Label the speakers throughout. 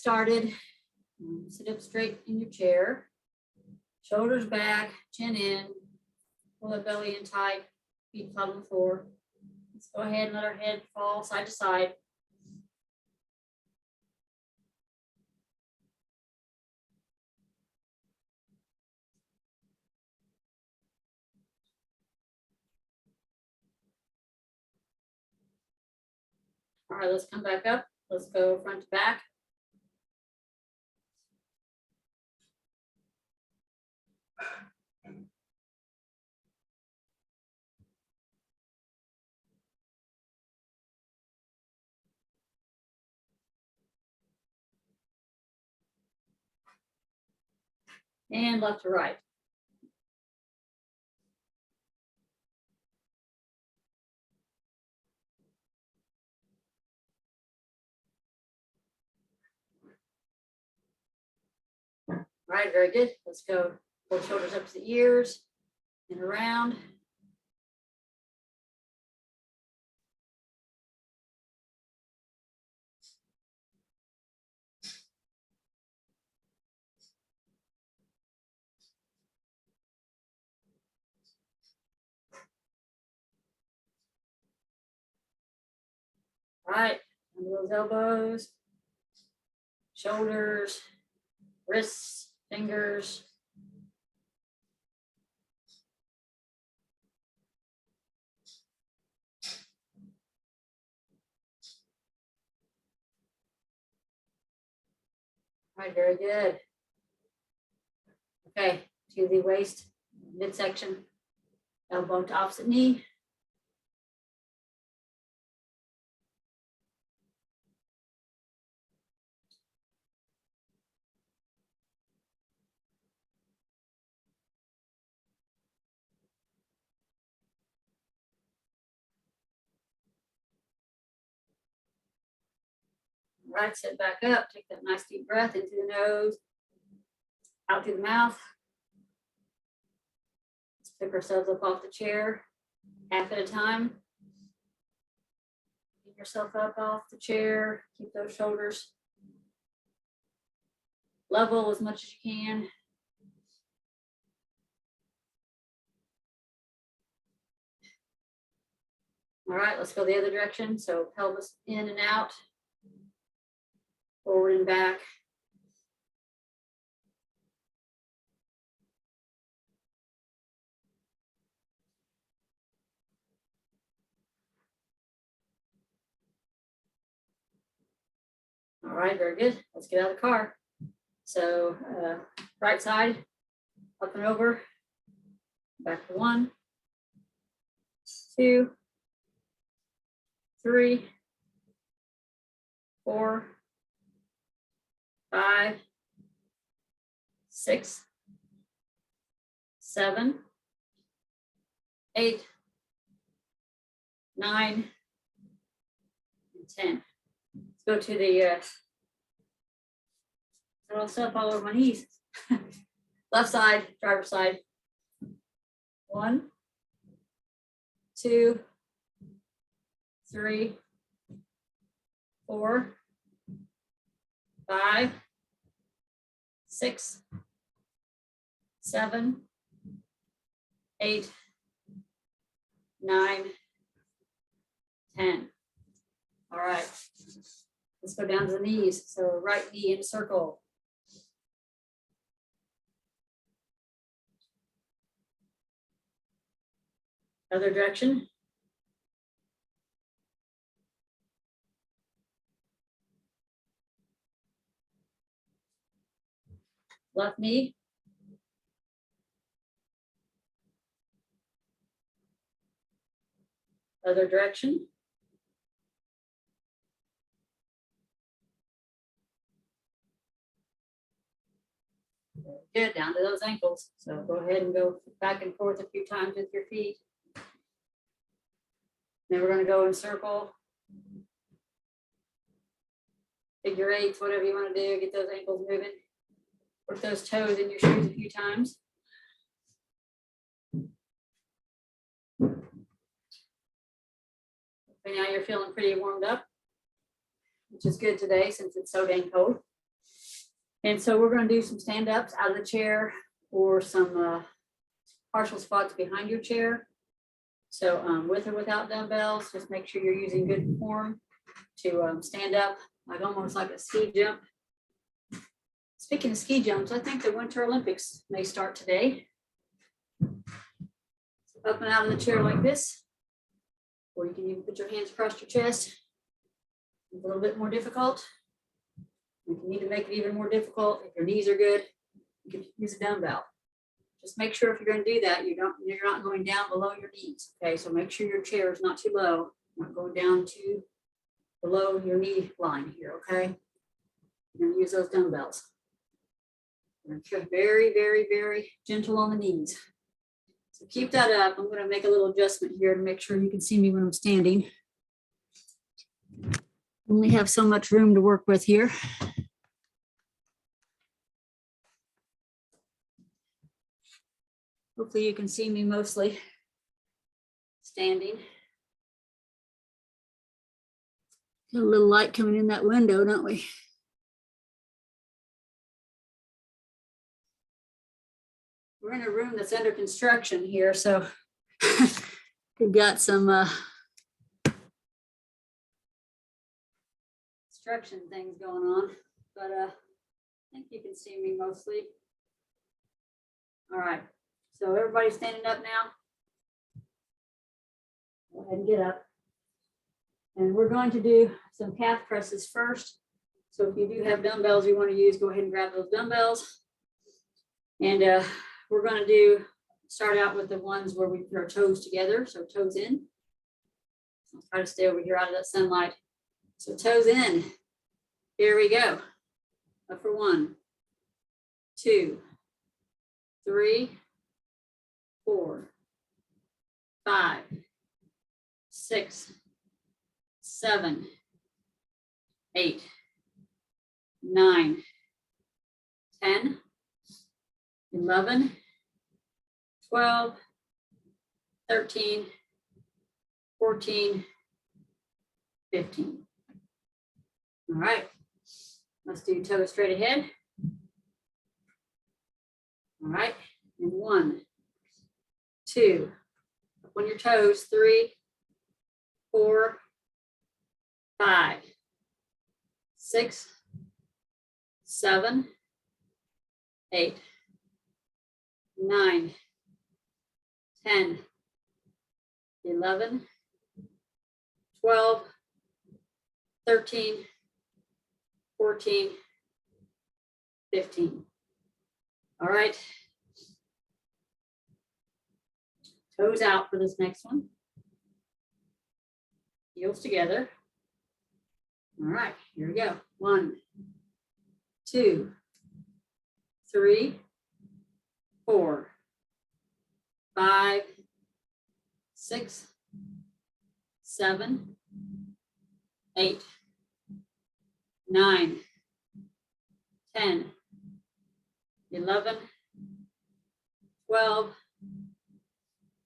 Speaker 1: started. Sit up straight in your chair. Shoulders back, chin in. Pull the belly in tight. Feet flat on the floor. Let's go ahead and let our head fall side to side. All right, let's come back up. Let's go front to back. And left to right. All right, very good. Let's go. Pull shoulders up to the ears and around. All right, under those elbows, shoulders, wrists, fingers. All right, very good. Okay, to the waist, midsection, elbow to opposite knee. All right, sit back up, take that nice deep breath into the nose, out through the mouth. Let's pick ourselves up off the chair, half at a time. Pick yourself up off the chair, keep those shoulders level as much as you can. All right, let's go the other direction. So pelvis in and out, forward and back. All right, very good. Let's get out of the car. So right side, up and over, back to 1, 2, 3, 4, 5, 6, 7, 8, 9, and 10. Let's go to the little stuff all over my knees. Left side, driver's side. 1, 2, 3, 4, 5, 6, 7, 8, 9, 10. All right, let's go down to the knees. So right knee in a circle. Other direction. Left knee. Other direction. Good, down to those ankles. So go ahead and go back and forth a few times with your feet. Then we're going to go in circle, figure eights, whatever you want to do, get those ankles moving. Work those toes in your shoes a few times. Okay, now you're feeling pretty warmed up, which is good today since it's so dang cold. And so we're going to do some stand-ups out of the chair or some partial squats behind your chair. So with or without dumbbells, just make sure you're using good form to stand up, like almost like a ski jump. Speaking of ski jumps, I think the Winter Olympics may start today. Up and out of the chair like this, or you can even put your hands across your chest. It's a little bit more difficult. If you need to make it even more difficult, if your knees are good, you can use a dumbbell. Just make sure if you're going to do that, you're not going down below your knees. Okay, so make sure your chair is not too low, not going down to below your knee line here. Okay, you're going to use those dumbbells. Very, very, very gentle on the knees. So keep that up. I'm going to make a little adjustment here to make sure you can see me when I'm standing. Only have so much room to work with here. Hopefully you can see me mostly standing. Got a little light coming in that window, don't we? We're in a room that's under construction here, so we've got some construction things going on, but I think you can see me mostly. All right, so everybody's standing up now. Go ahead and get up. And we're going to do some calf presses first. So if you do have dumbbells you want to use, go ahead and grab those dumbbells. And we're going to start out with the ones where we put our toes together. So toes in. I'll try to stay over here out of that sunlight. So toes in. Here we go. Up for 1, 2, 3, 4, 5, 6, 7, 8, 9, 10, 11, 12, 13, 14, 15. All right, let's do toes straight ahead. All right, and 1, 2, up on your toes, 3, 4, 5, 6, 7, 8, 9, 10, 11, 12, 13, 14, 15. All right. Toes out for this next one. Heels together. All right, here we go. 1, 2, 3, 4, 5, 6, 7, 8, 9, 10, 11, 12,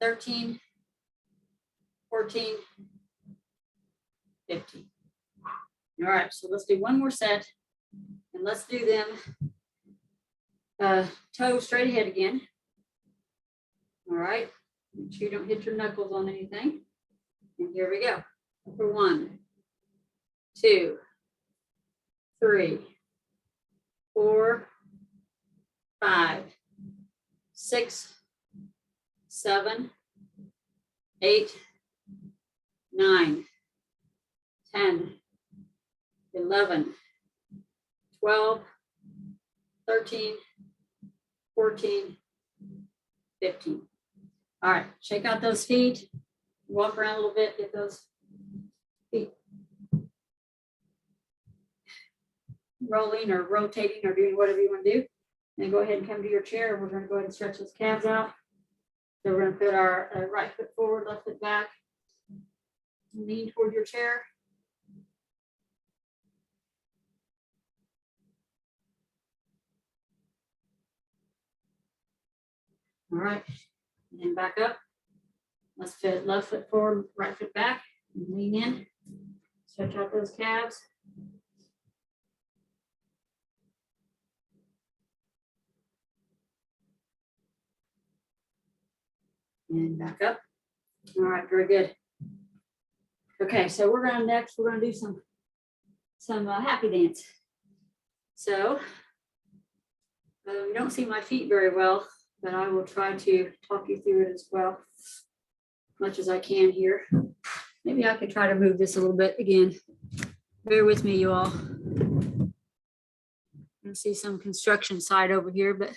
Speaker 1: 13, 14, 15. All right, so let's do one more set, and let's do them toes straight ahead again. All right, make sure you don't hit your knuckles on anything. And here we go. For 1, 2, 3, 4, 5, 6, 7, 8, 9, 10, 11, 12, 13, 14, 15. All right, shake out those feet, walk around a little bit, get those feet rolling or rotating or doing whatever you want to do. And go ahead and come to your chair. We're going to go ahead and stretch those calves out. So we're going to put our right foot forward, left foot back, lean toward your chair. All right, and then back up. Let's fit left foot forward, right foot back, and lean in. Stretch out those calves. and back up. All right, very good. Okay, so we're gonna do some happy dance. So you don't see my feet very well, but I will try to talk you through it as well, as much as I can here. Maybe I could try to move this a little bit again. Bear with me, you all. I see some construction site over here, but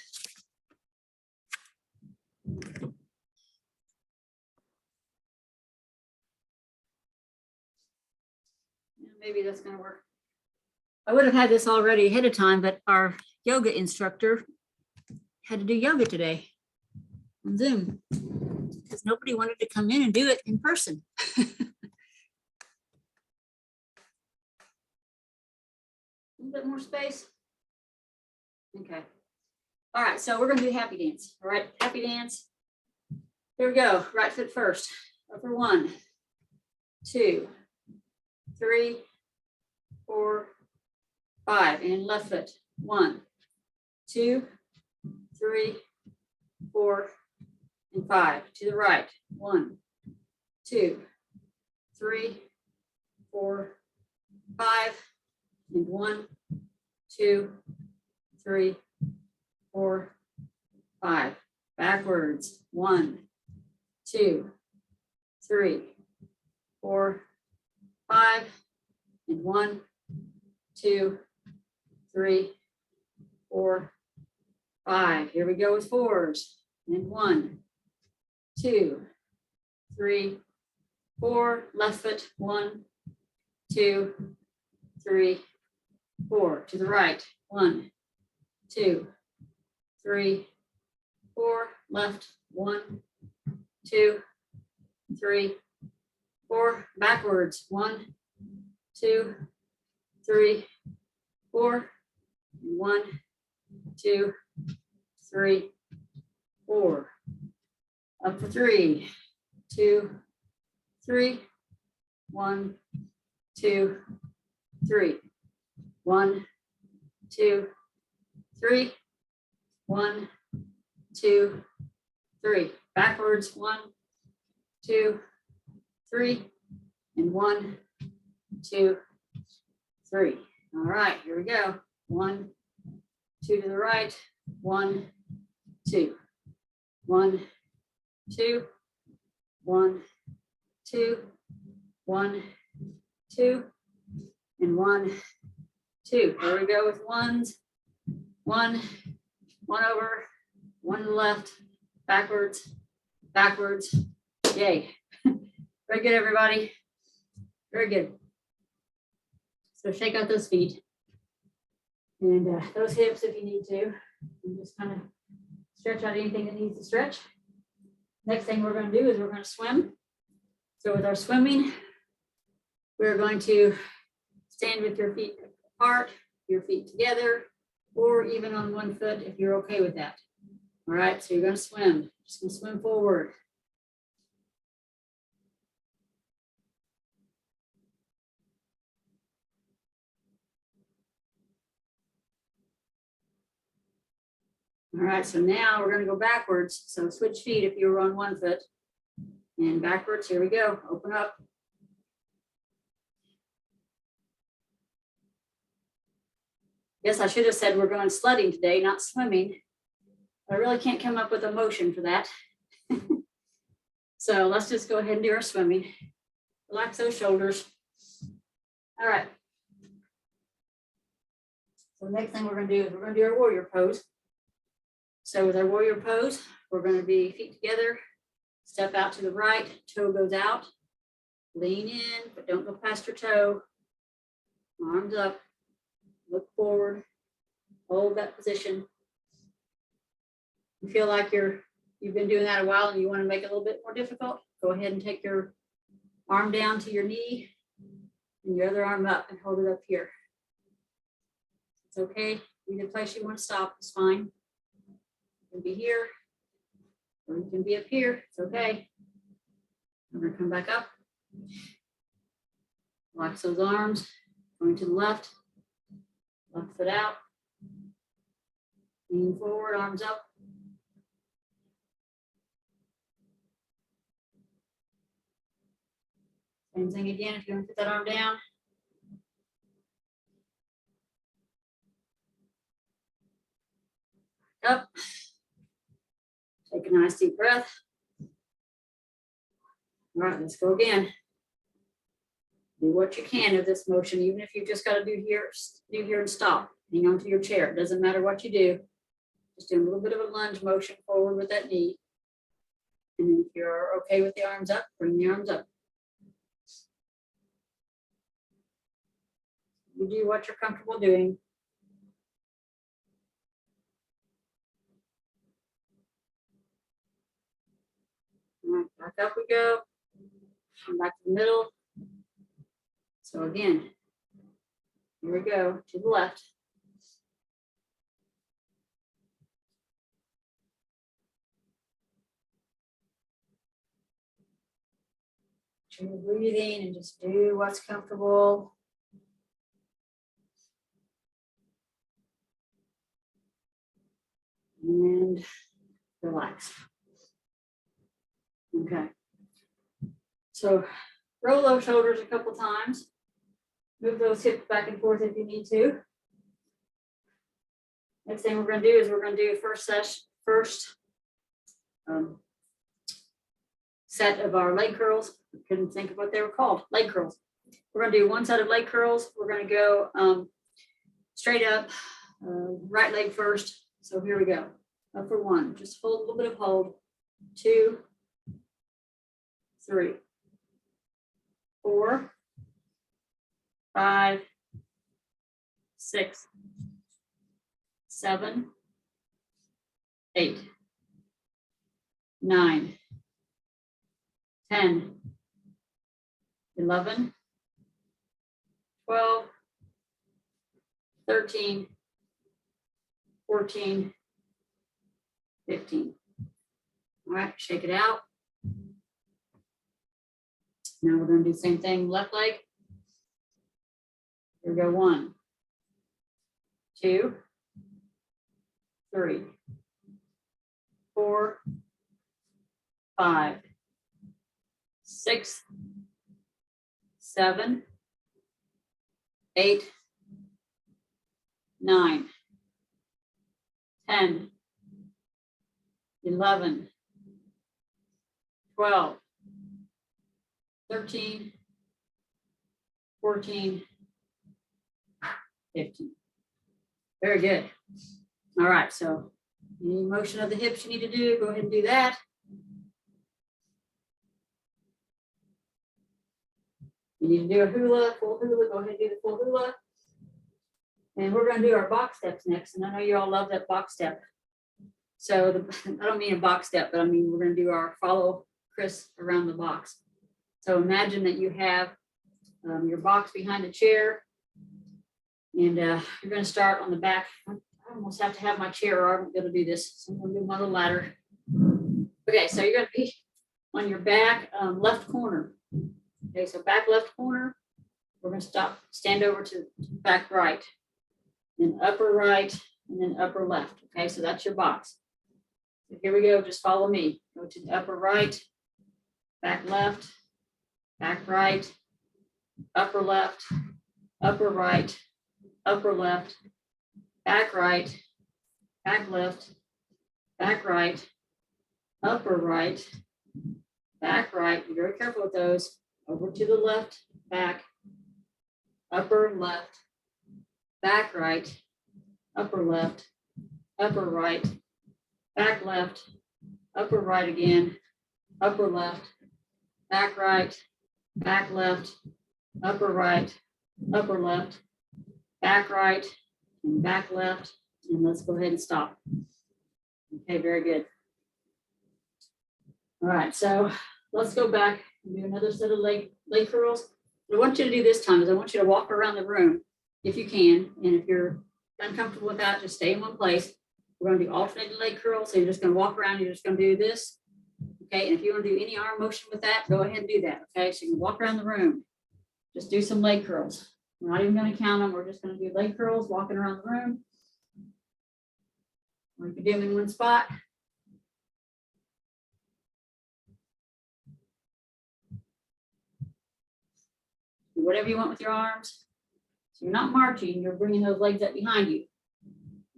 Speaker 1: maybe that's going to work. I would have had this already ahead of time, but our yoga instructor had to do yoga today on Zoom because nobody wanted to come in and do it in person. A little bit more space. Okay. All right, so we're going to do happy dance. All right, happy dance. Here we go. Right foot first. Up for 1, 2, 3, 4, 5. And left foot. 1, 2, 3, 4, and 5. To the right. 1, 2, 3, 4, 5. And 1, 2, 3, 4, 5. Backwards. 1, 2, 3, 4, 5. And 1, 2, 3, 4, 5. Here we go with 4s. And 1, 2, 3, 4. Left foot. 1, 2, 3, 4. To the right. 1, 2, 3, 4. Left. 1, 2, 3, 4. Backwards. 1, 2, 3, 4. 1, 2, 3, 4. Up for 3, 2, 3. 1, 2, 3. 1, 2, 3. 1, 2, 3. Backwards. 1, 2, 3. And 1, 2, 3. All right, here we go. 1, 2 to the right. 1, 2. 1, 2. 1, 2. 1, 2. And 1, 2. Here we go with 1s. 1, 1 over, 1 to the left, backwards, backwards. Yay. Very good, everybody. Very good. So shake out those feet and those hips if you need to. And just kind of stretch out anything that needs to stretch. Next thing we're going to do is we're going to swim. So with our swimming, we're going to stand with your feet apart, your feet together, or even on one foot if you're okay with that. All right, so you're going to swim. Just going to swim forward. All right, so now we're going to go backwards. So switch feet if you were on one foot. And backwards, here we go. Open up. Yes, I should have said we're going sledding today, not swimming. I really can't come up with a motion for that. So let's just go ahead and do our swimming. Relax those shoulders. All right. So the next thing we're going to do is we're going to do our warrior pose. So with our warrior pose, we're going to be feet together, step out to the right, toe goes out, lean in, but don't go past your toe. Arms up, look forward, hold that position. You feel like you've been doing that a while and you want to make it a little bit more difficult, go ahead and take your arm down to your knee and your other arm up and hold it up here. It's okay. Either place you want to stop is fine. You can be here or you can be up here. It's okay. I'm going to come back up. Relax those arms. Going to the left. Left foot out. Lean forward, arms up. Same thing again, if you want to put that arm down. Up. Take a nice deep breath. All right, let's go again. Do what you can of this motion, even if you've just got to do here and stop. Hang on to your chair. It doesn't matter what you do. Just do a little bit of a lunge motion forward with that knee. And then if you're okay with the arms up, bring the arms up. You do what you're comfortable doing. All right, back up we go. Come back to the middle. So again, here we go to the left. You're breathing and just do what's comfortable. And relax. Okay. So roll those shoulders a couple times. Move those hips back and forth if you need to. Next thing we're going to do is we're going to do first set of our leg curls. I couldn't think of what they were called. Leg curls. We're going to do one set of leg curls. We're going to go straight up, right leg first. So here we go. Up for one. Just hold a little bit of hold. 2, 3, 4, 5, 6, 7, 8, 9, 10, 11, 12, 13, 14, 15. All right, shake it out. Now we're going to do the same thing, left leg. Here we go. 1, 2, 3, 4, 5, 6, 7, 8, 9, 10, 11, 12, 13, 14, 15. Very good. All right, so any motion of the hips you need to do, go ahead and do that. You need to do a hula, full hula, go ahead and do the full hula. And we're going to do our box steps next. And I know you all love that box step. So I don't mean a box step, but I mean we're going to do our follow Chris around the box. So imagine that you have your box behind the chair, and you're going to start on the back. I almost have to have my chair or I won't be able to do this. So I'm going to do my little ladder. Okay, so you're going to be on your back left corner. Okay, so back left corner. We're going to stand over to back right, then upper right, and then upper left. Okay, so that's your box. So here we go. Just follow me. Go to the upper right, back left, back right, upper left, upper right, upper left, back right, back left, back right, upper right, back right. Be very careful with those. Over to the left, back, upper left, back right, upper left, upper right, back left, upper right again, upper left, back right, back left, upper right, upper left, back right, and back left. And let's go ahead and stop. Okay, very good. All right, so let's go back and do another set of leg curls. What I want you to do this time is I want you to walk around the room if you can. And if you're uncomfortable with that, just stay in one place. We're going to do alternating leg curls. So you're just going to walk around. You're just going to do this. Okay, and if you want to do any arm motion with that, go ahead and do that. Okay, so you can walk around the room. Just do some leg curls. We're not even going to count them. We're just going to do leg curls, walking around the room. Or you can do them in one spot. whatever you want with your arms. So you're not marching, you're bringing those legs up behind you.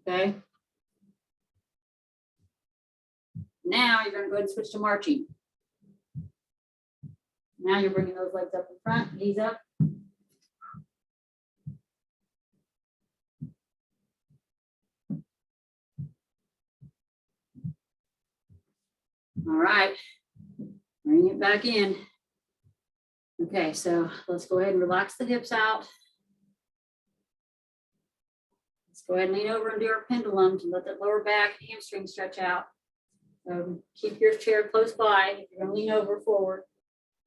Speaker 1: Okay. Now you're going to go ahead and switch to marching. Now you're bringing those legs up in front, knees up. All right, bring it back in. Okay, so let's go ahead and relax the hips out. Let's go ahead and lean over and do our pendulum to let that lower back and hamstring stretch out. Keep your chair close by. If you're going to lean over forward,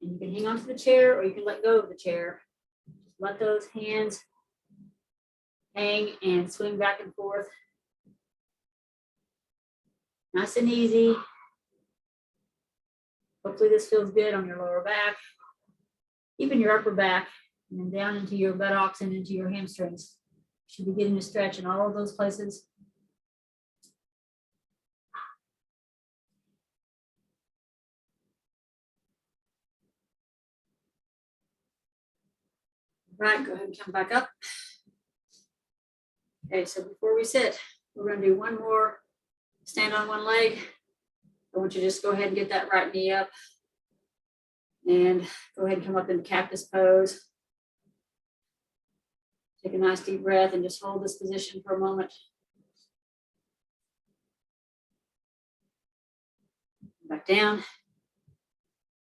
Speaker 1: and you can hang onto the chair or you can let go of the chair. Just let those hands hang and swing back and forth. Nice and easy. Hopefully this feels good on your lower back, even your upper back, and then down into your buttocks and into your hamstrings. You should be getting a stretch in all of those places. Right, go ahead and come back up. Okay, so before we sit, we're going to do one more stand on one leg. I want you to just go ahead and get that right knee up and go ahead and come up into Cactus Pose. Take a nice deep breath and just hold this position for a moment. Back down.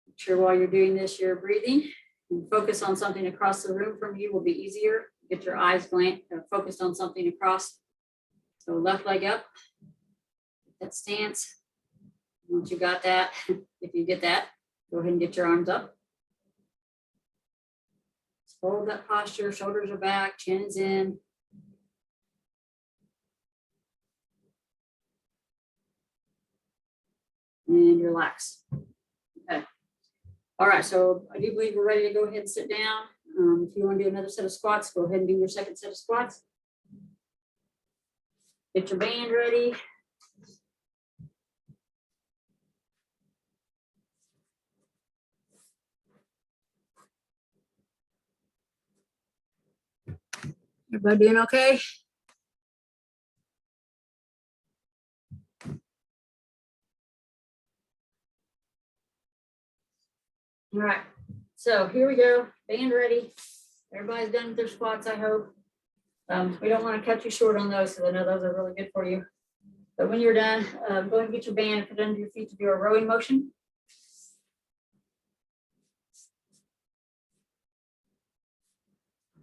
Speaker 1: Make sure while you're doing this, you're breathing. And focus on something across the room from you will be easier. Get your eyes focused on something across. So left leg up. Get that stance. Once you got that, if you get that, go ahead and get your arms up. Just hold that posture, shoulders are back, chin is in. And relax. Okay. All right, so I do believe we're ready to go ahead and sit down. If you want to do another set of squats, go ahead and do your second set of squats. Get your band ready. Everybody doing okay? All right, so here we go, band ready. Everybody's done with their squats, I hope. We don't want to cut you short on those because I know those are really good for you. But when you're done, go ahead and get your band and put it under your feet to do a rowing motion.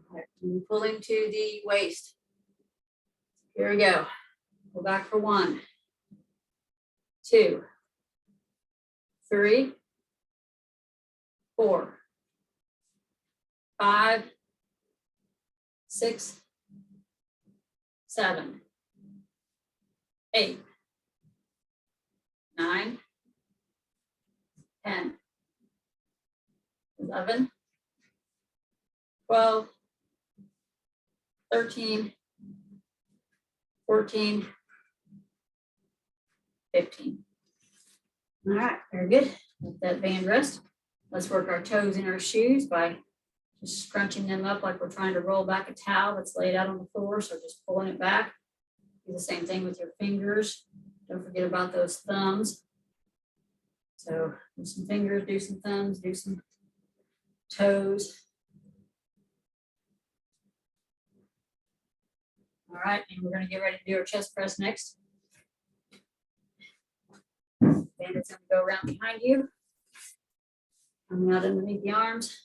Speaker 1: All right, and pulling to the waist. Here we go. Go back for 1, 2, 3, 4, 5, 6, 7, 8, 9, 10, 11, 12, 13, 14, 15. All right, very good. Let that band rest. Let's work our toes in our shoes by just scrunching them up like we're trying to roll back a towel that's laid out on the floor. So just pulling it back. Do the same thing with your fingers. Don't forget about those thumbs. So do some fingers, do some thumbs, do some toes. All right, and we're going to get ready to do our chest press next. Bandit's going to go around behind you. Coming out underneath the arms.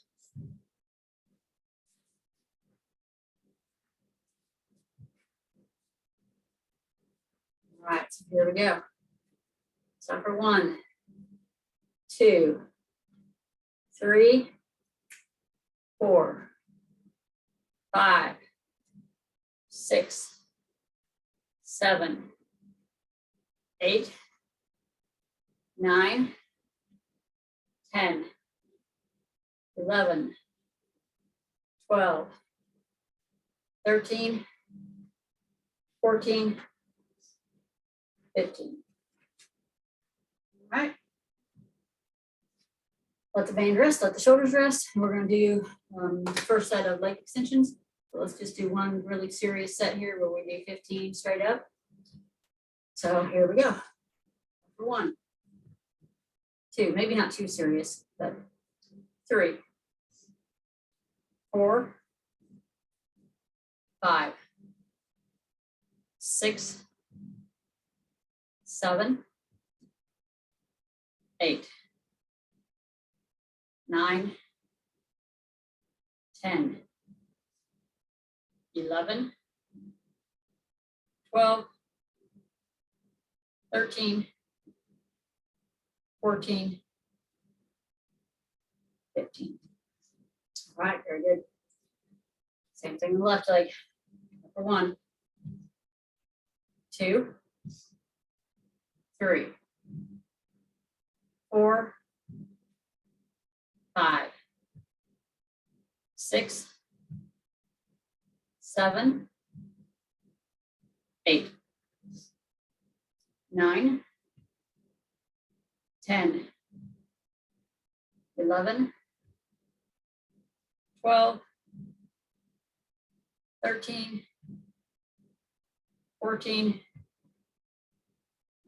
Speaker 1: All right, so here we go. So for 1, 2, 3, 4, 5, 6, 7, 8, 9, 10, 11, 12, 13, 14, 15. All right. Let the band rest, let the shoulders rest. We're going to do the first set of leg extensions. So let's just do one really serious set here where we do 15 straight up. So here we go. For 1, 2, maybe not too serious, but 3, 4, 5, 6, 7, 8, 9, 10, 11, 12, 13, 14, 15. All right, very good. Same thing on the left leg. For 1, 2, 3, 4, 5, 6, 7, 8, 9, 10, 11, 12, 13, 14,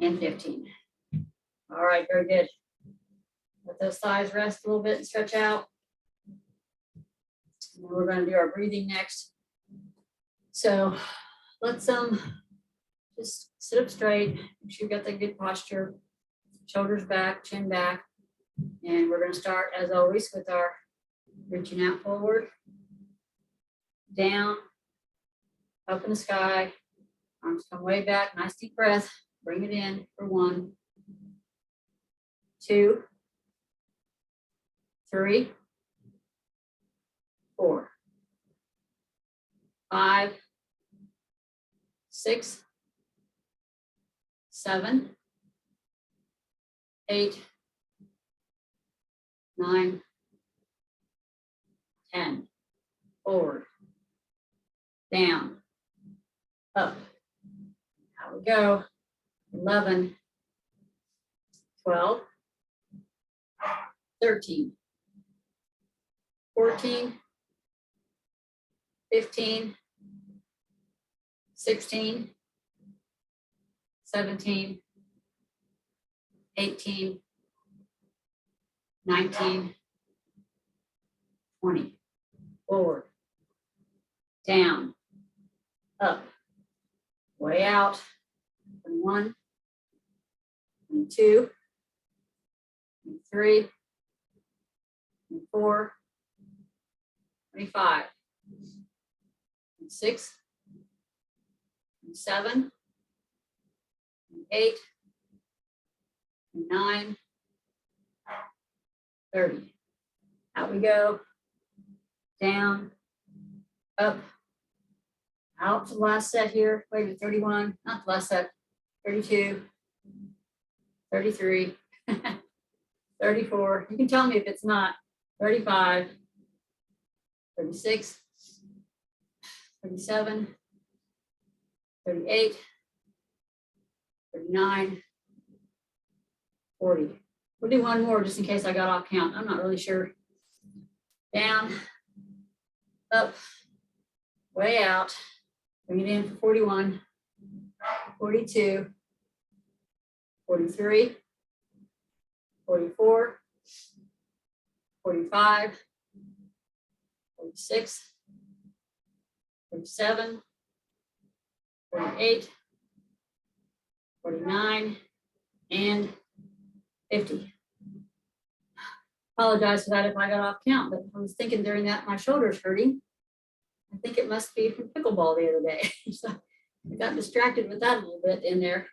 Speaker 1: and 15. All right, very good. Let those thighs rest a little bit and stretch out. And we're going to do our breathing next. So let's just sit up straight. Make sure you got that good posture. Shoulders back, chin back. And we're going to start, as always, with our reaching out forward, down, up in the sky. Arms come way back. Nice deep breath. Bring it in for 1, 2, 3, 4, 5, 6, 7, 8, 9, 10. Forward, down, up. How we go. 11, 12, 13, 14, 15, 16, 17, 18, 19, 20. Forward, down, up, way out. 1, 2, 3, 4, 5, 6, 7, 8, 9, 30. Out we go. Down, up, out to the last set here. Wait a minute, 31, not the last set. 32, 33, 34. You can tell me if it's not. 35, 36, 37, 38, 39, 40. We'll do one more just in case I got off count. I'm not really sure. Down, up, way out. Bring it in for 41, 42, 43, 44, 45, 46, 47, 48, 49, and 50. Apologize for that if I got off count, but I was thinking during that my shoulder's hurting. I think it must be from pickleball the other day. So I got distracted with that a little bit in there.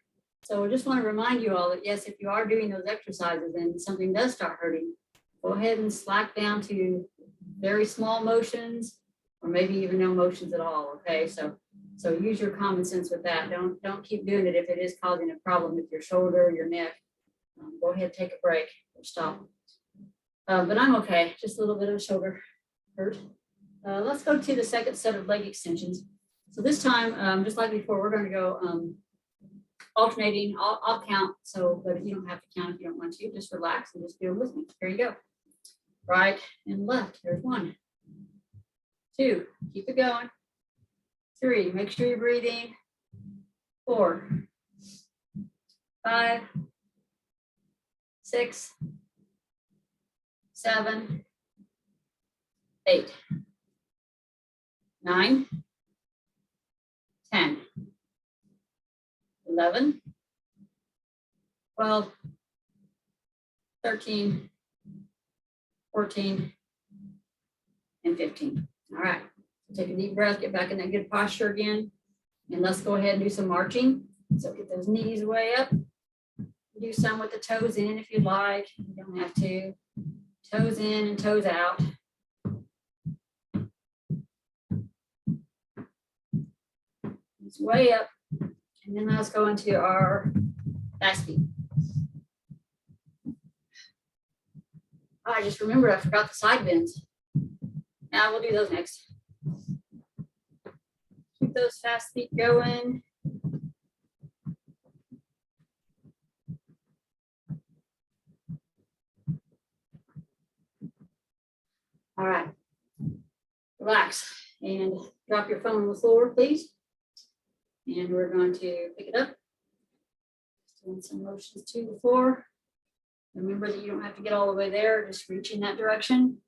Speaker 1: So I just want to remind you all that yes, if you are doing those exercises and something does start hurting, go ahead and slack down to very small motions or maybe even no motions at all. Okay, so use your common sense with that. Don't keep doing it if it is causing a problem with your shoulder or your neck. Go ahead, take a break or stop. But I'm okay, just a little bit of shoulder hurt. Let's go to the second set of leg extensions. So this time, just like before, we're going to go alternating. I'll count. So, but you don't have to count if you don't want to. Just relax and just do it with me. Here you go. right and left. There's 1, 2, keep it going. 3, make sure you're breathing. 4, 5, 6, 7, 8, 9, 10, 11, 12, 13, 14, and 15. All right, take a deep breath, get back in that good posture again, and let's go ahead and do some marching. So get those knees way up. Do some with the toes in if you'd like. You don't have to. Toes in and toes out. It's way up. And then let's go into our fast feet. Oh, I just remembered I forgot the side bends. Now we'll do those next. Keep those fast feet going. All right. Relax and drop your phone on the floor, please. And we're going to pick it up. Doing some motions to the floor. Remember that you don't have to get all the way there, just reach in that direction.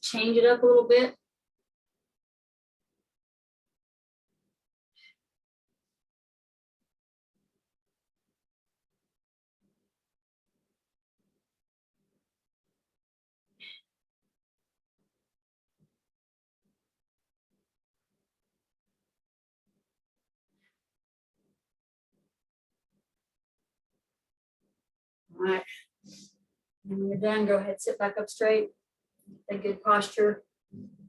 Speaker 1: Change it up a little bit. All right. And when you're done, go ahead, sit back up straight. A good posture.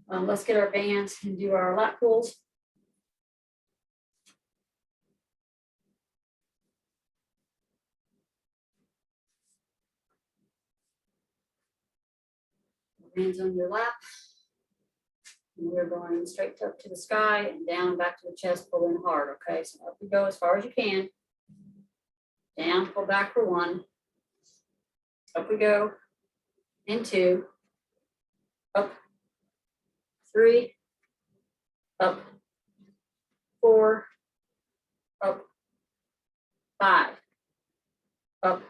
Speaker 1: Let's get our bands and do our lat pulls. Hands on your lap. And we're going straight up to the sky and down back to the chest, pull in hard. Okay, so up we go as far as you can. Down, pull back for 1. Up we go. And 2. Up. 3. Up. 4. Up. 5. Up.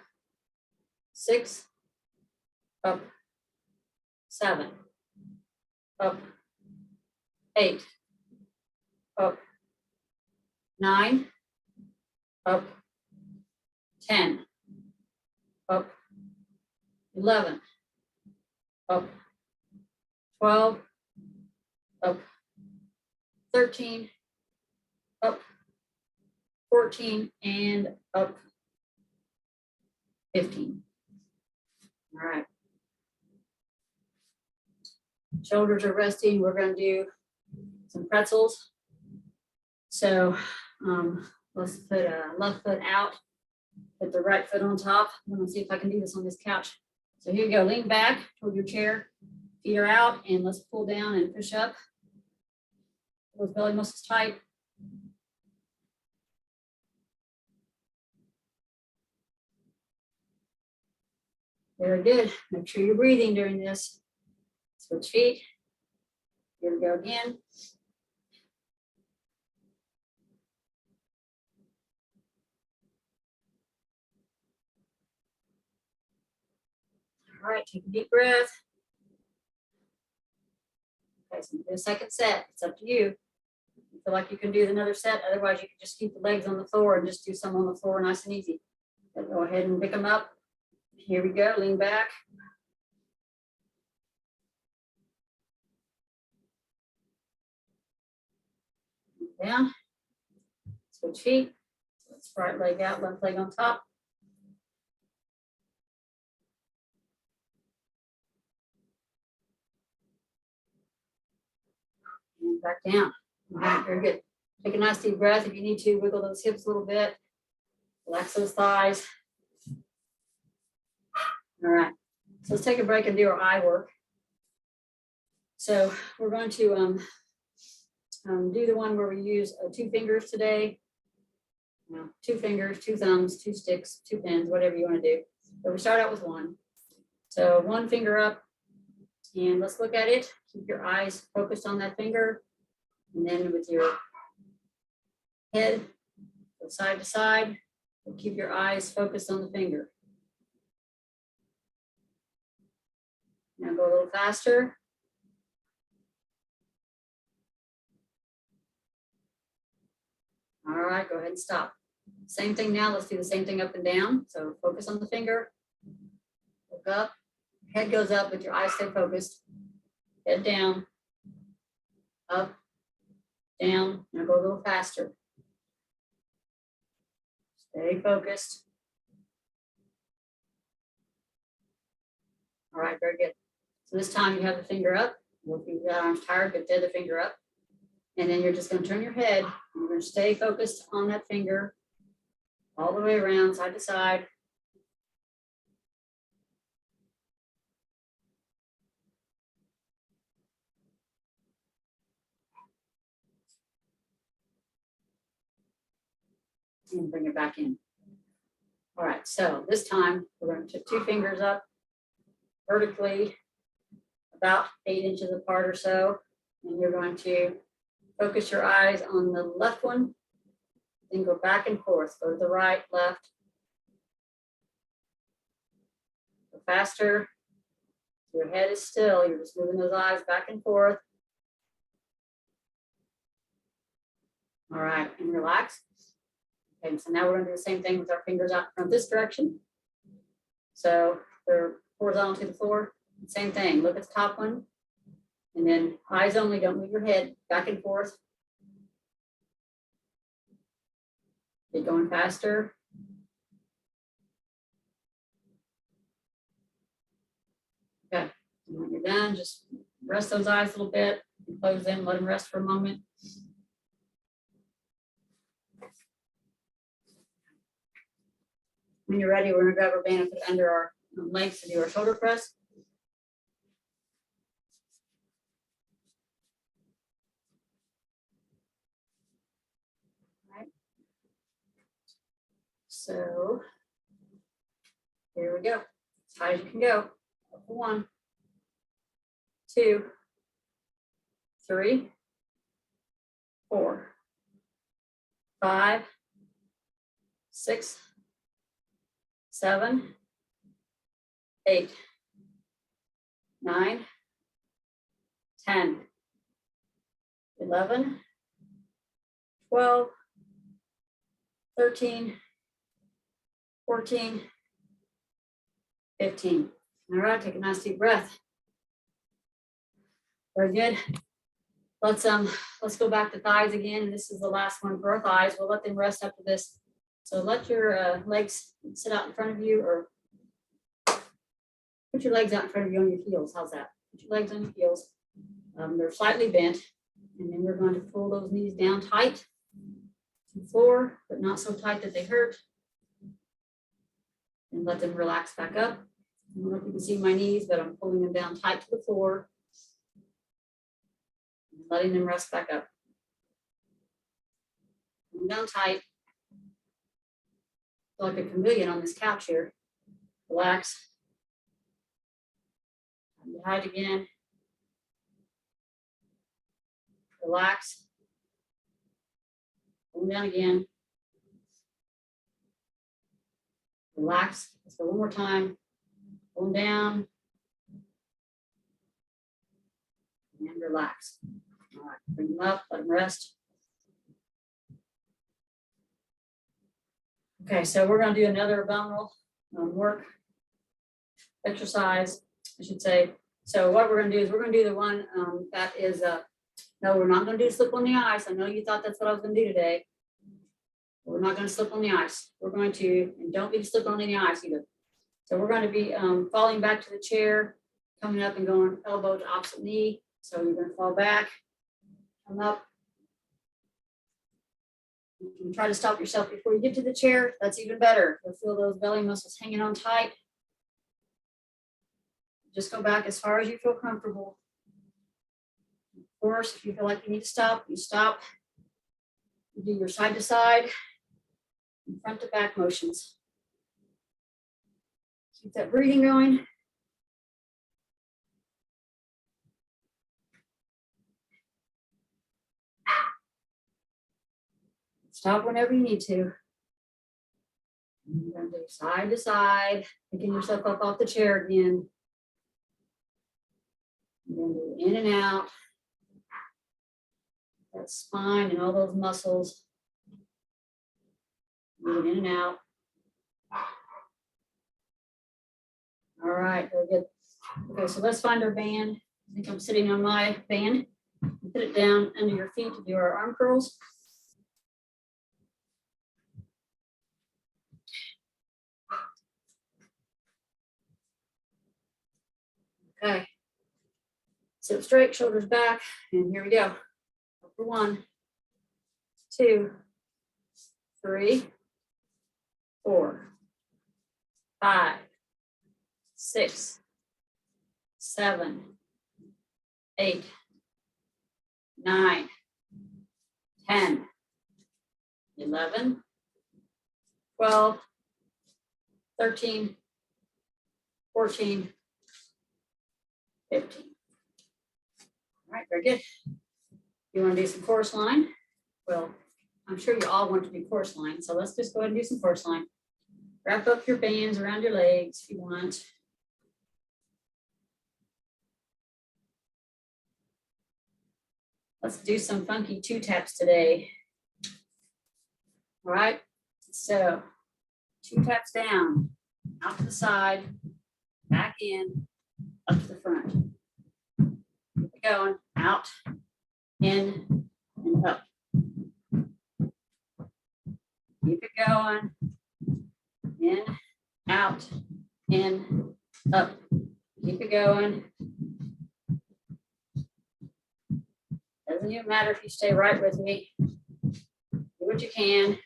Speaker 1: 6. Up. 7. Up. 8. Up. 9. Up. 10. Up. 11. Up. 12. Up. 13. Up. 14. And up. 15. All right. Shoulders are resting. We're going to do some pretzels. So let's put a left foot out, put the right foot on top. I'm going to see if I can do this on this couch. So here you go. Lean back toward your chair. Feet are out, and let's pull down and push up. Those belly muscles tight. Very good. Make sure you're breathing during this. Switch feet. Here we go again. All right, take a deep breath. Okay, so do a second set. It's up to you. You feel like you can do another set. Otherwise, you can just keep the legs on the floor and just do some on the floor, nice and easy. But go ahead and pick them up. Here we go. Lean back. Down. Switch feet. Let's right leg out, left leg on top. And back down. All right, very good. Take a nice deep breath. If you need to, wiggle those hips a little bit. Relax those thighs. All right. So let's take a break and do our eye work. So we're going to do the one where we use 2 fingers today. 2 fingers, 2 thumbs, 2 sticks, 2 pins, whatever you want to do. But we start out with 1. So one finger up, and let's look at it. Keep your eyes focused on that finger. And then with your head, go side to side, keep your eyes focused on the finger. Now go a little faster. All right, go ahead and stop. Same thing now, let's do the same thing up and down. So focus on the finger, look up, head goes up, but your eyes stay focused. Head down, up, down, now go a little faster. Stay focused. All right, very good. So this time you have the finger up. Well, if your arm's tired, but the other finger up. And then you're just going to turn your head. You're going to stay focused on that finger all the way around, side to side. And bring it back in. All right, so this time we're going to put two fingers up vertically, about 8 inches apart or so. And you're going to focus your eyes on the left one, then go back and forth. Go to the right, left. Go faster. Your head is still. You're just moving those eyes back and forth. All right, and relax. Okay, so now we're going to do the same thing with our fingers out from this direction. So they're horizontal to the floor. Same thing. Look at the top one. And then eyes only, don't move your head back and forth. Keep going faster. Okay, and when you're done, just rest those eyes a little bit. Close them, let them rest for a moment. When you're ready, we're going to grab our band and put it under our legs to do our shoulder press. All right. So here we go. As high as you can go. 1, 2, 3, 4, 5, 6, 7, 8, 9, 10, 11, 12, 13, 14, 15. All right, take a nice deep breath. Very good. Let's go back to thighs again. And this is the last one for our thighs. We'll let them rest after this. So let your legs sit out in front of you, or put your legs out in front of you on your heels. How's that? Put your legs on your heels. They're slightly bent. And then we're going to pull those knees down tight to the floor, but not so tight that they hurt. And let them relax back up. I don't know if you can see my knees, but I'm pulling them down tight to the floor. And letting them rest back up. Pulling down tight. Feel like a chameleon on this couch here. Relax. Hide again. Relax. Pull down again. Relax. Let's go one more time. Pull down. And relax. All right, bring them up, let them rest. Okay, so we're going to do another abdominal work exercise, I should say. So what we're going to do is we're going to do the one that is, no, we're not going to do slip on the ice. I know you thought that's what I was going to do today. We're not going to slip on the ice. We're going to, and don't be slipping on any ice either. So we're going to be falling back to the chair, coming up and going elbow to opposite knee. So you're going to fall back, come up. You can try to stop yourself before you get to the chair. That's even better. You'll feel those belly muscles hanging on tight. Just go back as far as you feel comfortable. Of course, if you feel like you need to stop, you stop. You do your side to side, and front to back motions. Keep that breathing going. Stop whenever you need to. You're going to do side to side, picking yourself up off the chair again. And then do in and out. That spine and all those muscles. Moving in and out. All right, very good. Okay, so let's find our band. I think I'm sitting on my band. Put it down under your feet to do our arm curls. Okay. Sit straight, shoulders back, and here we go. For 1, 2, 3, 4, 5, 6, 7, 8, 9, 10, 11, 12, 13, 14, 15. All right, very good. You want to do some chorus line? Well, I'm sure you all want to do chorus line, so let's just go ahead and do some chorus line. Wrap up your bands around your legs if you want. Let's do some funky 2 taps today. All right, so 2 taps down, out to the side, back in, up to the front. Keep it going, out, in, and up. Keep it going, in, out, in, up. Keep it going. Doesn't even matter if you stay right with me. Do what you can.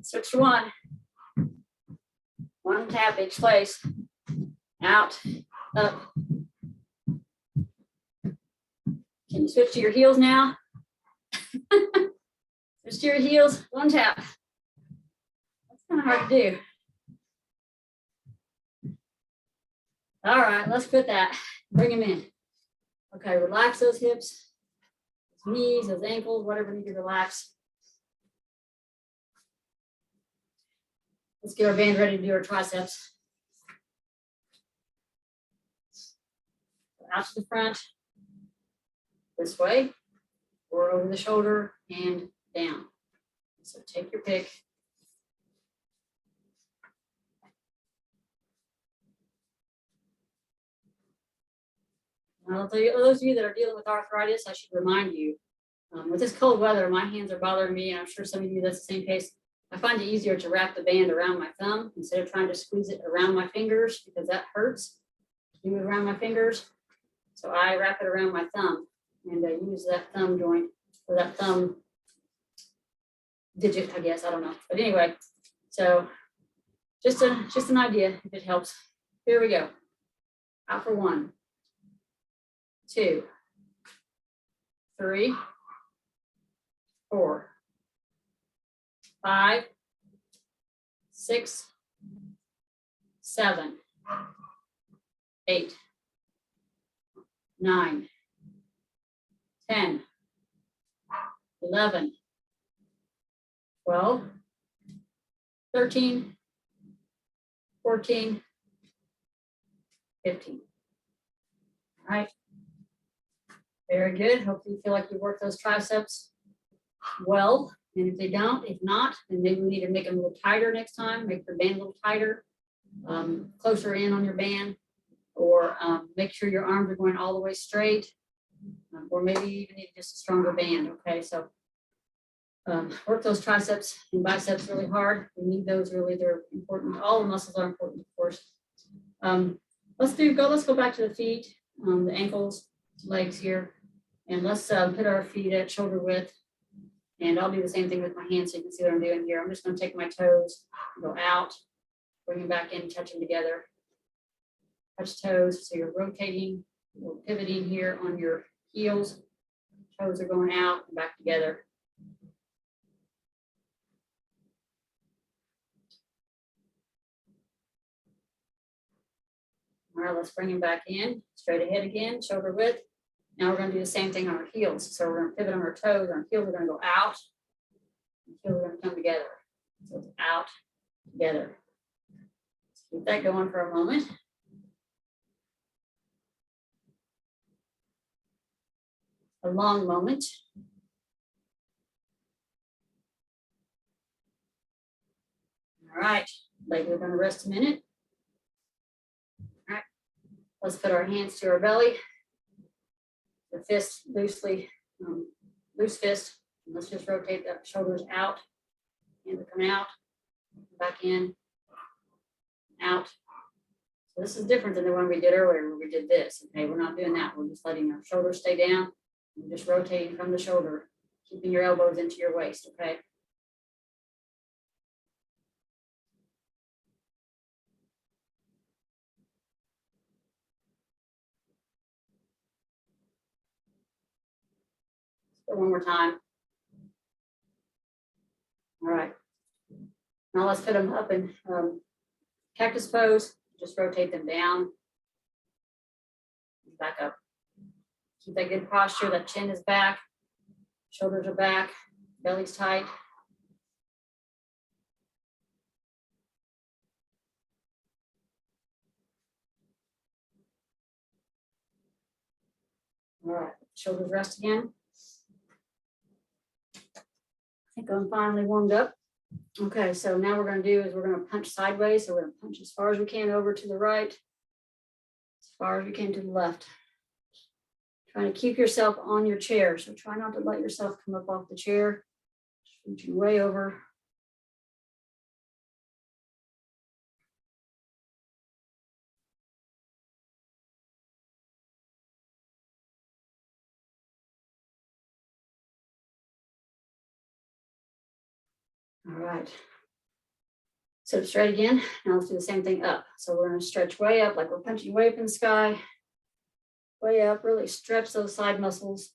Speaker 1: Switch to 1. 1 tap each place. Out, up. Can you switch to your heels now? Switch to your heels, 1 tap. That's kind of hard to do. All right, let's quit that. Bring them in. Okay, relax those hips, those knees, those ankles, whatever you need to relax. Let's get our band ready to do our triceps. Out to the front, this way, or over the shoulder and down. So take your pick. Now, those of you that are dealing with arthritis, I should remind you, with this cold weather, my hands are bothering me, and I'm sure some of you that's the same case. I find it easier to wrap the band around my thumb instead of trying to squeeze it around my fingers because that hurts to do it around my fingers. So I wrap it around my thumb and use that thumb joint or that thumb digit, I guess, I don't know. But anyway, so just an idea if it helps. Here we go. Out for 1, 2, 3, 4, 5, 6, 7, 8, 9, 10, 11, 12, 13, 14, 15. All right. Very good. Hopefully you feel like you work those triceps well. And if they don't, if not, then maybe we need to make them a little tighter next time, make your band a little tighter, closer in on your band, or make sure your arms are going all the way straight, or maybe you even need just a stronger band, okay? So work those triceps and biceps really hard. We need those really, they're important. All the muscles are important, of course. Let's go back to the feet, the ankles, legs here, and let's put our feet at shoulder width. And I'll do the same thing with my hands so you can see what I'm doing here. I'm just going to take my toes, go out, bring them back in, touch them together. Touch toes, so you're rotating, you're pivoting here on your heels. Toes are going out and back together. All right, let's bring him back in, straight ahead again, shoulder width. Now we're gonna do the same thing on our heels. So we're gonna pivot on our toes, our heels are gonna go out, heels are gonna come together. So it's out, together. Let's keep that going for a moment. A long moment. All right, legs are gonna rest a minute. All right, let's put our hands to our belly. The fist loosely, loose fist. Let's just rotate the shoulders out. Hands are coming out, back in, out. So this is different than the one we did earlier where we did this. Okay, we're not doing that. We're just letting our shoulders stay down. We're just rotating from the shoulder, keeping your elbows into your waist, okay? So one more time. All right. Now let's put them up in cactus pose. Just rotate them down, back up. Keep that good posture. That chin is back, shoulders are back, belly's tight. All right, shoulders rest again. I think I'm finally warmed up. Okay, so now we're going to do is we're going to punch sideways. So we're going to punch as far as we can over to the right, as far as we can to the left. Trying to keep yourself on your chair. So try not to let yourself come up off the chair. Just reaching way over. All right. So straight again. Now let's do the same thing up. So we're going to stretch way up like we're punching way up in the sky. Way up, really stretch those side muscles.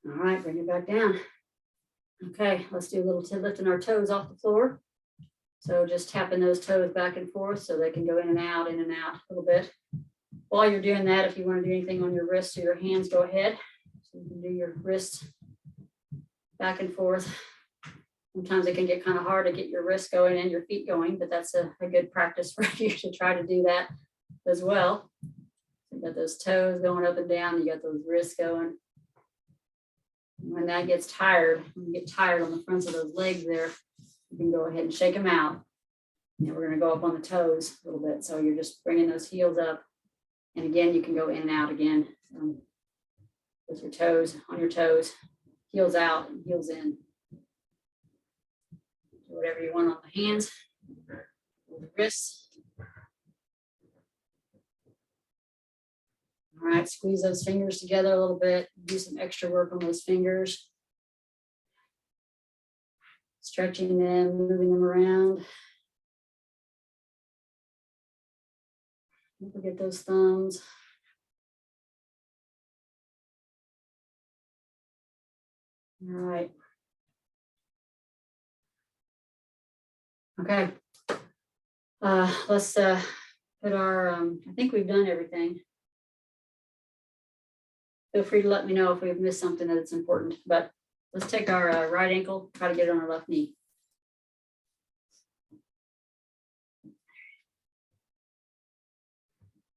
Speaker 1: All right, bring it back down. Okay, let's do a little lifting our toes off the floor. So just tapping those toes back and forth so they can go in and out a little bit. While you're doing that, if you want to do anything on your wrists or your hands, go ahead. So you can do your wrists back and forth. Sometimes it can get kind of hard to get your wrists going and your feet going, but that's a good practice for you to try to do that as well. You got those toes going up and down, you got those wrists going. When that gets tired, when you get tired on the fronts of those legs there, you can go ahead and shake them out. And we're going to go up on the toes a little bit. So you're just bringing those heels up. And again, you can go in and out again with your toes, on your toes, heels out and heels in. Do whatever you want on the hands, the wrists. All right, squeeze those fingers together a little bit. Do some extra work on those fingers. Stretching them, moving them around. Don't forget those thumbs. All right. Okay. Let's put our, I think we've done everything. Feel free to let me know if we've missed something that's important, but let's take our right ankle, try to get it on our left knee.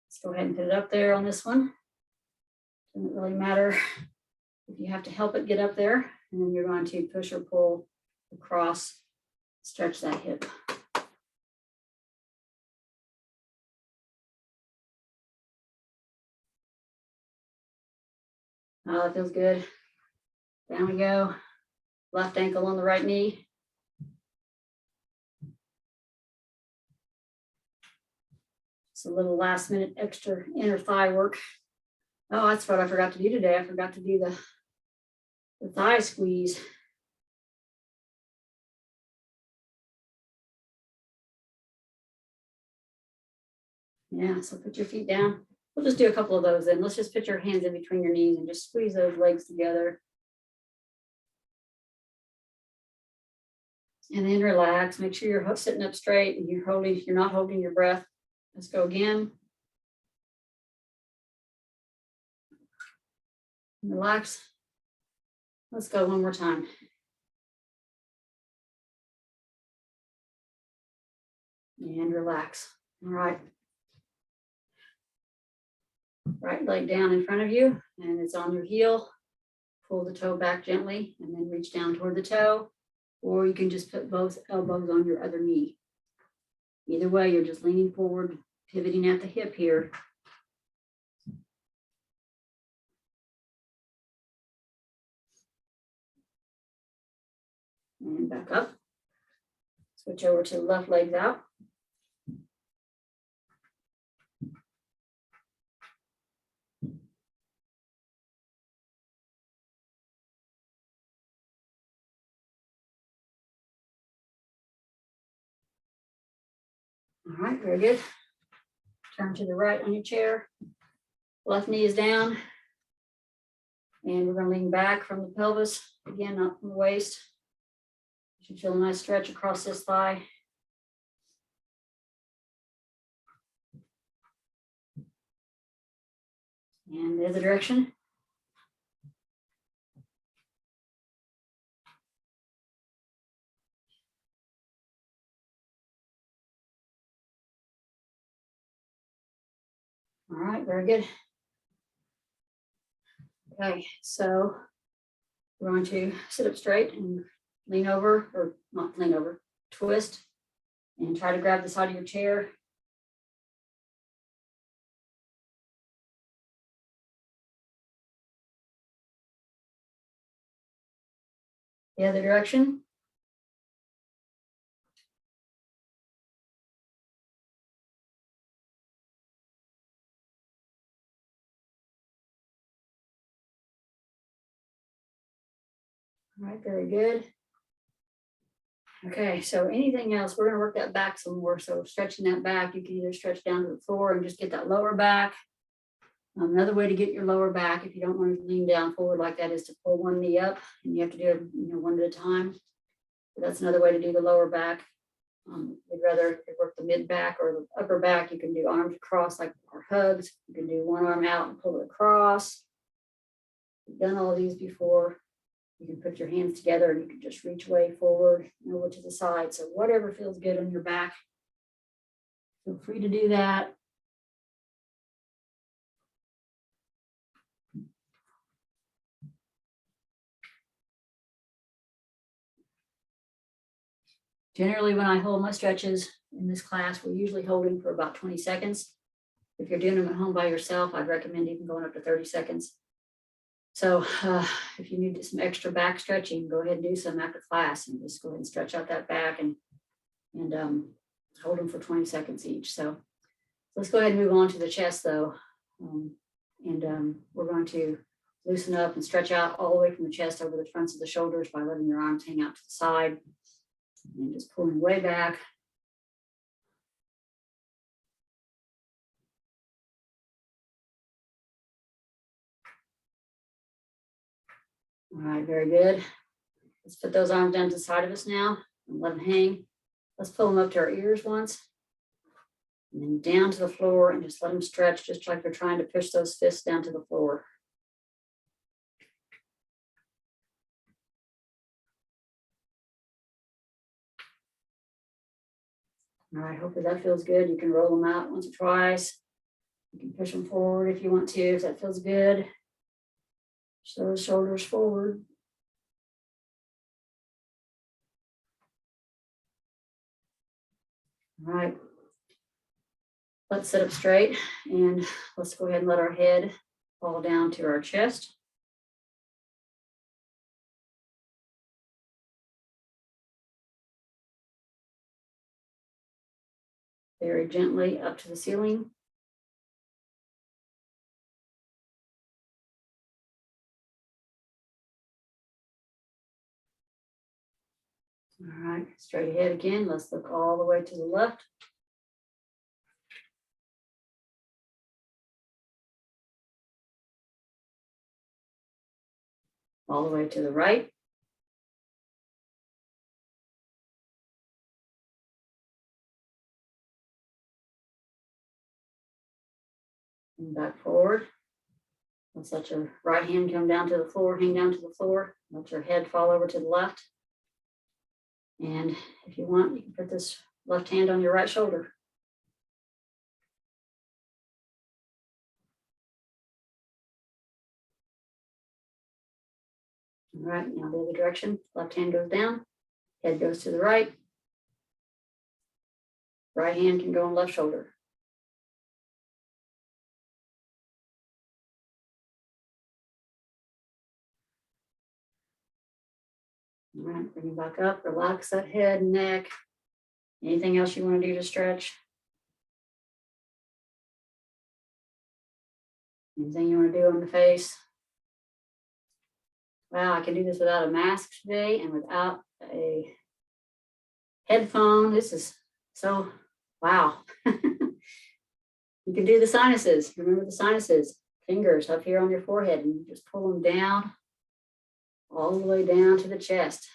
Speaker 1: Let's go ahead and put it up there on this one. Doesn't really matter if you have to help it get up there, and then you're going to push or pull across, stretch that hip. Oh, that feels good. Down we go. Left ankle on the right knee. It's a little last minute extra inner thigh work. Oh, that's what I forgot to do today. I forgot to do the thigh squeeze. Yeah, so put your feet down. We'll just do a couple of those then. Let's just put your hands in between your knees and just squeeze those legs together. And then relax. Make sure you're sitting up straight and you're not holding your breath. Let's go again. Relax. Let's go one more time. And relax. All right. Right leg down in front of you, and it's on your heel. Pull the toe back gently and then reach down toward the toe, or you can just put both elbows on your other knee. Either way, you're just leaning forward, pivoting at the hip here. And back up. Switch over to the left legs out. All right, very good. Turn to the right on your chair. Left knee is down. And we're going to lean back from the pelvis, again, not from the waist. You should feel a nice stretch across this thigh. And the other direction. All right, very good. Okay, so we're going to sit up straight and lean over, or not lean over, twist, and try to grab the side of your chair. The other direction. All right, very good. Okay, so anything else, we're going to work that back some more. So stretching that back, you can either stretch down to the floor and just get that lower back. Another way to get your lower back, if you don't want to lean down forward like that, is to pull one knee up, and you have to do it, one at a time. But that's another way to do the lower back. We'd rather work the mid back or the upper back. You can do arms across like our hugs. You can do one arm out and pull it across. We've done all of these before. You can put your hands together and you can just reach way forward and over to the side. So whatever feels good on your back, feel free to do that. Generally, when I hold my stretches in this class, we're usually holding for about 20 seconds. If you're doing them at home by yourself, I'd recommend even going up to 30 seconds. So if you need some extra back stretching, go ahead and do some after class and just go ahead and stretch out that back and hold them for 20 seconds each. So let's go ahead and move on to the chest though. We're going to loosen up and stretch out all the way from the chest over the fronts of the shoulders by letting your arms hang out to the side and just pulling way back. All right, very good. Let's put those arms down to the side of us now and let them hang. Let's pull them up to our ears once. And then down to the floor and just let them stretch, just like you're trying to push those fists down to the floor. All right, hopefully that feels good. You can roll them out once or twice. You can push them forward if you want to, if that feels good. Push those shoulders forward. All right. Let's sit up straight and let's go ahead and let our head fall down to our chest. Very gently up to the ceiling. All right, straight ahead again. Let's look all the way to the left. all the way to the right. And back forward. Let's let your right hand come down to the floor, hang down to the floor. Let your head fall over to the left. And if you want, you can put this left hand on your right shoulder. All right, now the other direction. Left hand goes down, head goes to the right. Right hand can go on left shoulder. All right, bring it back up, relax that head, neck. Anything else you want to do to stretch? Anything you want to do on the face? Wow, I can do this without a mask today and without a headphone. This is so, wow. You can do the sinuses. Remember the sinuses, fingers up here on your forehead, and you just pull them down, all the way down to the chest.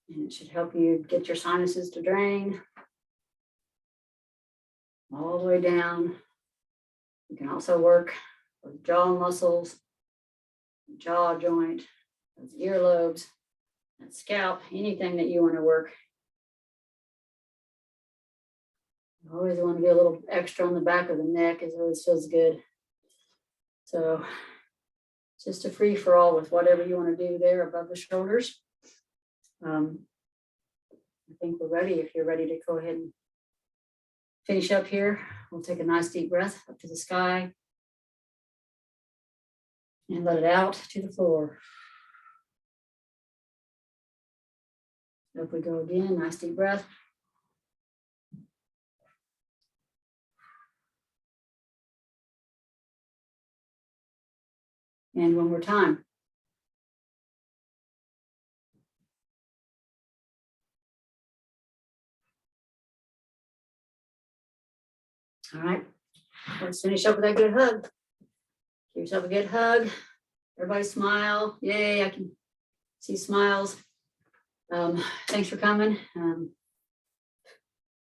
Speaker 1: And it should help you get your sinuses to drain all the way down. You can also work with jaw muscles, jaw joint, those earlobes, that scalp, anything that you want to work. You always want to get a little extra on the back of the neck. It always feels good. So just a free for all with whatever you want to do there above the shoulders. I think we're ready. If you're ready to go ahead and finish up here, we'll take a nice deep breath up to the sky and let it out to the floor. Up we go again, nice deep breath. And one more time. All right, let's finish up with that good hug. Give yourself a good hug. Everybody smile. Yay, I can see smiles. Thanks for coming.